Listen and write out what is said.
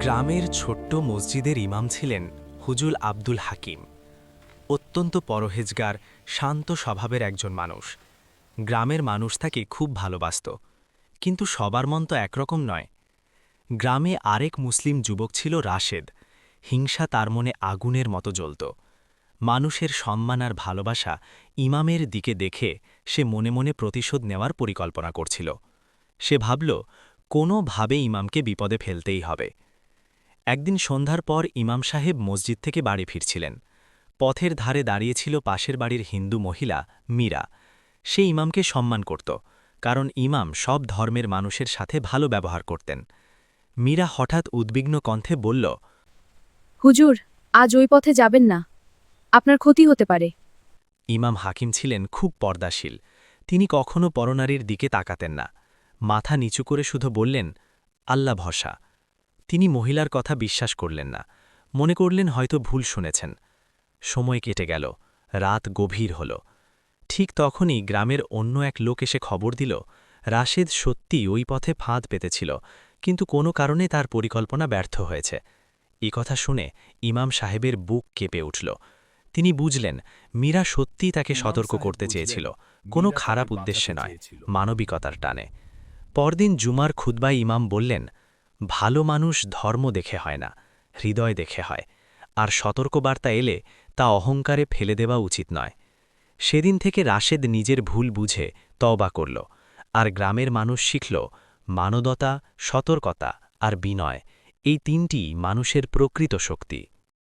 গ্রামের ছোট্ট মসজিদের ইমাম ছিলেন হুজুর আব্দুল হাকিম। অত্যন্ত পরহেজগার, শান্ত স্বভাবের একজন মানুষ। গ্রামের মানুষ তাকে খুব ভালোবাসত, কিন্তু সবার মন তো একরকম নয়। গ্রামে আরেক মুসলিম যুবক ছিল রাশেদ। হিংসা তার মনে আগুনের মতো জ্বলত। মানুষের সম্মান আর ভালোবাসা ইমামের দিকে দেখে সে মনে মনে প্রতিশোধ নেওয়ার পরিকল্পনা করছিল। সে ভাবল, কোনোভাবে ইমামকে বিপদে ফেলতেই হবে। একদিন সন্ধ্যার পর ইমাম সাহেব মসজিদ থেকে বাড়ি ফিরছিলেন। পথের ধারে দাঁড়িয়েছিল পাশের বাড়ির হিন্দু মহিলা মীরা। সে ইমামকে সম্মান করত, কারণ ইমাম সব ধর্মের মানুষের সাথে ভালো ব্যবহার করতেন। মীরা হঠাৎ উদ্বিগ্ন কণ্ঠে বলল, হুজুর, আজ ওই পথে যাবেন না, আপনার ক্ষতি হতে পারে। ইমাম হাকিম ছিলেন খুব পর্দাশীল। তিনি কখনো পরনারীর দিকে তাকাতেন না। মাথা নিচু করে শুধু বললেন, আল্লাহ ভরসা। তিনি মহিলার কথা বিশ্বাস করলেন না। মনে করলেন হয়তো ভুল শুনেছেন। সময় কেটে গেল, রাত গভীর হল। ঠিক তখনই গ্রামের অন্য এক লোক এসে খবর দিল, রাশেদ সত্যিই ওই পথে ফাঁদ পেতেছিল, কিন্তু কোনো কারণে তার পরিকল্পনা ব্যর্থ হয়েছে। এই কথা শুনে ইমাম সাহেবের বুক কেঁপে উঠল। তিনি বুঝলেন, মীরা সত্যিই তাকে সতর্ক করতে চেয়েছিল, কোনো খারাপ উদ্দেশ্যে নয়, মানবিকতার টানে। পরদিন জুমার খুতবায় ইমাম বললেন, ভালো মানুষ ধর্ম দেখে হয় না, হৃদয় দেখে হয়, আর সতর্কবার্তা এলে তা অহংকারে ফেলে দেওয়া উচিত নয়। সেদিন থেকে রাশেদ নিজের ভুল বুঝে তওবা করল, আর গ্রামের মানুষ শিখল, মানবতা, সতর্কতা আর বিনয়, এই তিনটি মানুষের প্রকৃত শক্তি।